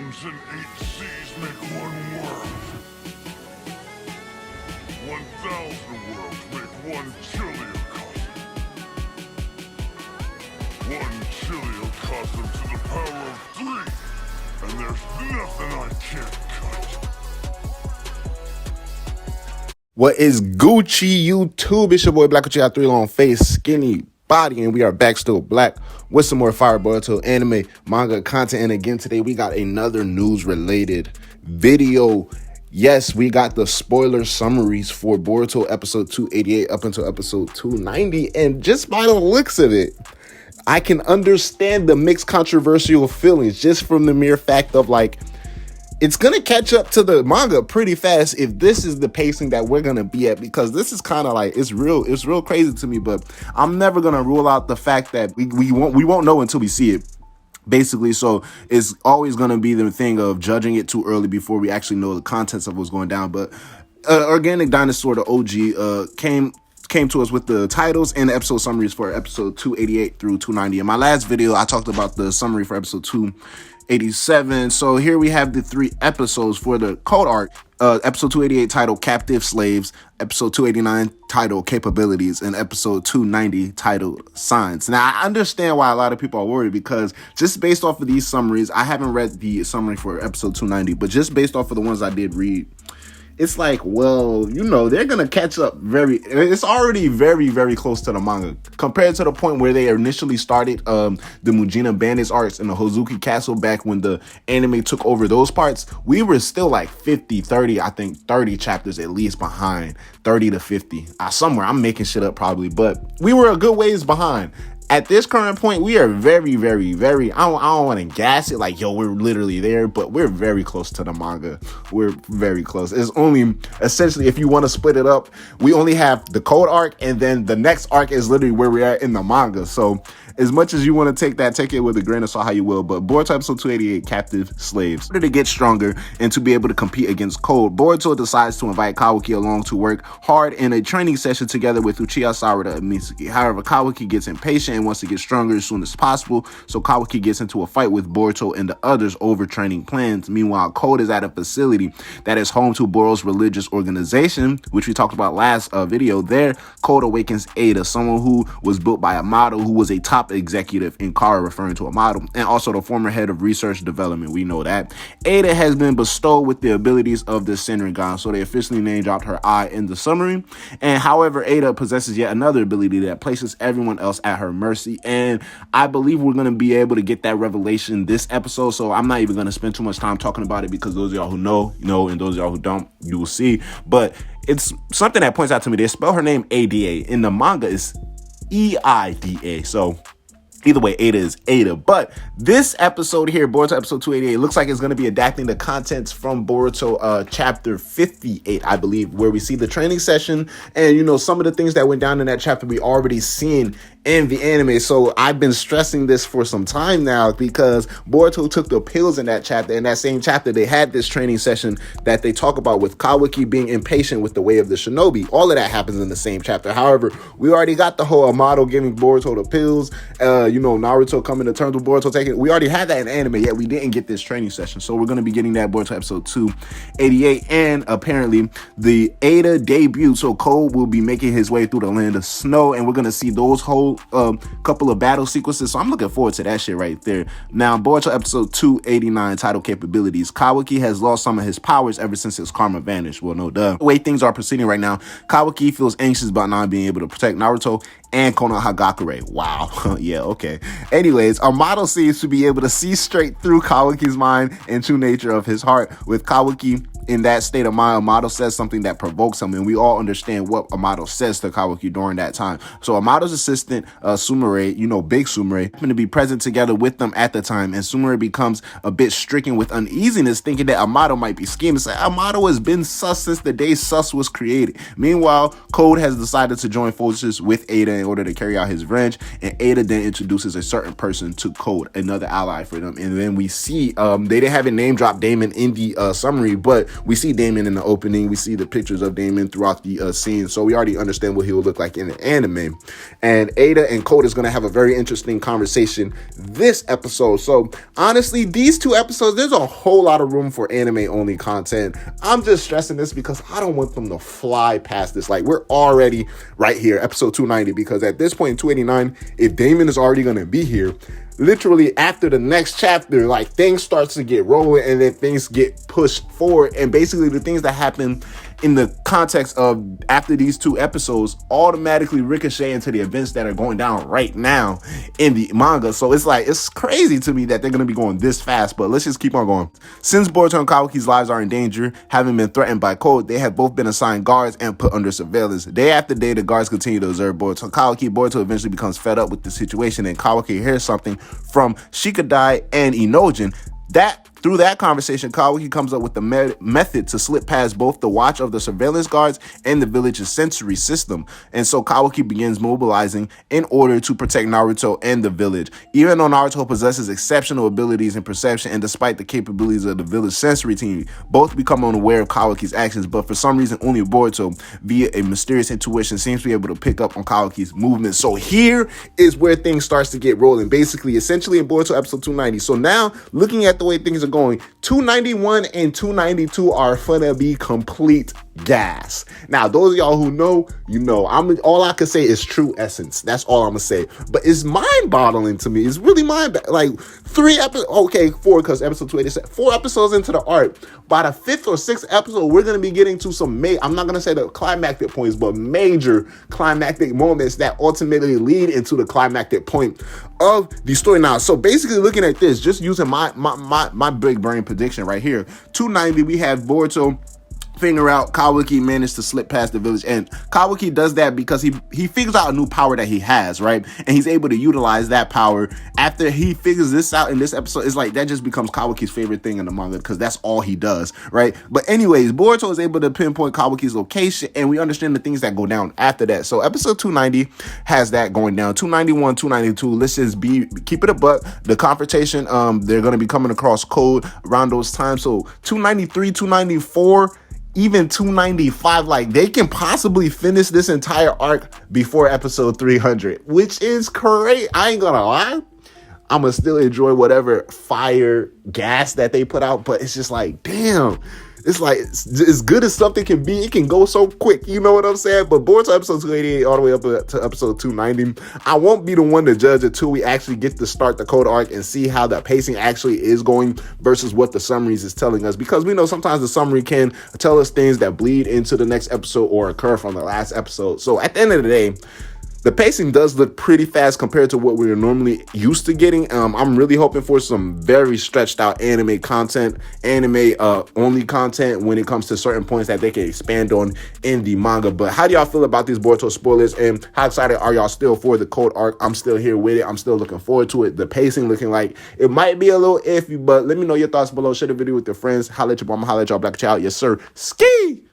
mountains and 8 seas make one world. 1,000 worlds make one chiliocosm. One chiliocosm to the power of 3, and there's nothing I can't cut. What is Gucci YouTube? It's your boy Black with you, got 3 long face, skinny body, and we are back still black with some more fire Boruto anime manga content. And again today we got another news related video. Yes, we got the spoiler summaries for Boruto episode 288 up until episode 290, and just by the looks of it, I can understand the mixed controversial feelings just from the mere fact of like, it's going to catch up to the manga pretty fast if this is the pacing that we're going to be at, because this is kind of like, it's real crazy to me, but I'm never going to rule out the fact that we won't know until we see it, basically. So it's always going to be the thing of judging it too early before we actually know the contents of what's going down. But Organic Dinosaur, the OG, came to us with the titles and the episode summaries for episode 288 through 290. In my last video, I talked about the summary for episode 287. So here we have the 3 episodes for the code arc. Episode 288 titled Captive Slaves, episode 289 titled Capabilities, and episode 290 titled Signs. Now, I understand why a lot of people are worried, because just based off of these summaries, I haven't read the summary for episode 290, but just based off of the ones I did read, it's like, well, you know, they're going to catch up it's already very close to the manga compared to the point where they initially started the Mujina Bandits arcs in the Hozuki Castle back when the anime took over those parts. We were still like 30 chapters at least behind, 30 to 50. Somewhere, I'm making shit up probably, but we were a good ways behind. At this current point, we are very, I don't want to gas it like, yo, we're literally there, but we're very close to the manga. We're very close. It's only, essentially, if you want to split it up, we only have the code arc, and then the next arc is literally where we are in the manga. So as much as you want to take it with a grain of salt how you will, but Boruto episode 288, Captive Slaves. In order to get stronger and to be able to compete against Code, Boruto decides to invite Kawaki along to work hard in a training session together with Uchiha Sarada and Mitsuki. However, Kawaki gets impatient and wants to get stronger as soon as possible, so Kawaki gets into a fight with Boruto and the others over training plans. Meanwhile, Code is at a facility that is home to Boruto's religious organization, which we talked about last video. There, Code awakens Ada, someone who was built by a model who was a top executive in Kara, referring to a model, and also the former head of research development. We know that. Ada has been bestowed with the abilities of the Senringan, so they officially name dropped her eye in the summary. And however, Ada possesses yet another ability that places everyone else at her mercy, and I believe we're going to be able to get that revelation this episode, so I'm not even going to spend too much time talking about it, because those of y'all who know, and those of y'all who don't, you will see. But it's something that points out to me, they spell her name Ada. In the manga, is Eida. So either way, Ada is Ada. But this episode here, Boruto episode 288, looks like it's going to be adapting the contents from Boruto chapter 58, I believe, where we see the training session. And, some of the things that went down in that chapter we already seen in the anime. So I've been stressing this for some time now, because Boruto took the pills in that chapter. In that same chapter, they had this training session that they talk about with Kawaki being impatient with the way of the shinobi. All of that happens in the same chapter. However, we already got the whole Amado giving Boruto the pills, Naruto coming to terms with Boruto taking. We already had that in anime, yet we didn't get this training session. So we're going to be getting that Boruto episode 288, and apparently the Ada debut. So Code will be making his way through the land of snow, and we're going to see those whole couple of battle sequences. So I'm looking forward to that shit right there. Now, Boruto episode 289 titled Capabilities. Kawaki has lost some of his powers ever since his karma vanished. Well, no duh. The way things are proceeding right now, Kawaki feels anxious about not being able to protect Naruto and Konohagakure. Wow. Yeah, okay. Anyways, our model seems to be able to see straight through Kawaki's mind and true nature of his heart. With Kawaki in that state of mind, Amado says something that provokes him, and we all understand what Amado says to Kawaki during that time. So Amado's assistant, Sumire, Big Sumire, happened to be present together with them at the time, and Sumire becomes a bit stricken with uneasiness, thinking that Amado might be scheming. So Amado has been sus since the day sus was created. Meanwhile, Code has decided to join forces with Ada in order to carry out his revenge, and Ada then introduces a certain person to Code, another ally for them. And then we see they didn't have a name drop Damon in the summary, but We see Damon in the opening. We see the pictures of Damon throughout the scene. So we already understand what he will look like in the anime. And Ada and Code is going to have a very interesting conversation this episode. So honestly, these two episodes, there's a whole lot of room for anime only content. I'm just stressing this because I don't want them to fly past this. Like, we're already right here, episode 290, because at this point in 289, if Damon is already going to be here, literally after the next chapter, like, things starts to get rolling and then things get pushed forward. And basically the things that happen in the context of after these two episodes automatically ricochet into the events that are going down right now in the manga. So it's like, it's crazy to me that they're going to be going this fast, but let's just keep on going. Since Boruto and Kawaki's lives are in danger, having been threatened by Code, they have both been assigned guards and put under surveillance. Day after day, the guards continue to observe Boruto and Kawaki. Boruto eventually becomes fed up with the situation, and Kawaki hears something from Shikadai and Inojin. Through that conversation, Kawaki comes up with the method to slip past both the watch of the surveillance guards and the village's sensory system. And so Kawaki begins mobilizing in order to protect Naruto and the village. Even though Naruto possesses exceptional abilities in perception, and despite the capabilities of the village sensory team, both become unaware of Kawaki's actions. But for some reason, only Boruto, via a mysterious intuition, seems to be able to pick up on Kawaki's movements. So here is where things starts to get rolling. Basically, essentially in Boruto episode 290. So now, looking at the way things are going, 291 and 292 are gonna be complete gas. Now, those of y'all who know, you know. All I can say is true essence. That's all I'm gonna say. But it's mind-boggling to me. It's really like 4, because episode 287, 4 episodes into the arc. By the 5th or 6th episode, we're gonna be getting to some I'm not gonna say the climactic points, but major climactic moments that ultimately lead into the climactic point of the story. Now, so basically, looking at this, just using my big brain prediction right here, 290, we have Boruto figure out Kawaki managed to slip past the village, and Kawaki does that because he figures out a new power that he has, right? And he's able to utilize that power. After he figures this out in this episode, it's like that just becomes Kawaki's favorite thing in the manga because that's all he does, right? But anyways, Boruto is able to pinpoint Kawaki's location, and we understand the things that go down after that. So episode 290 has that going down. 291, 292, let's just keep it a buck. The confrontation, they're going to be coming across Code around those times. So 293, 294, even 295, like they can possibly finish this entire arc before episode 300, which is great. I ain't gonna lie, I'm gonna still enjoy whatever fire gas that they put out, but it's just like, damn, it's like, as good as something can be, it can go so quick, you know what I'm saying? But Boruto episode 288 all the way up to episode 290, I won't be the one to judge until we actually get to start the Code arc and see how the pacing actually is going versus what the summaries is telling us, because we know sometimes the summary can tell us things that bleed into the next episode or occur from the last episode. So at the end of the day, the pacing does look pretty fast compared to what we're normally used to getting. I'm really hoping for some very stretched out anime content, only content when it comes to certain points that they can expand on in the manga. But how do y'all feel about these Boruto spoilers, and how excited are y'all still for the Code arc? I'm still here with it. I'm still looking forward to it. The pacing looking like it might be a little iffy, but let me know your thoughts below. Share the video with your friends. Holla at your mama, holla at y'all black child. Yes, sir. Ski!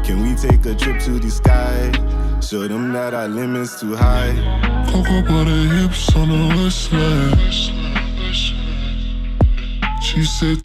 Can we take a trip to the sky? Show them that our limits too high. Cocoa butter hips on the west side. She said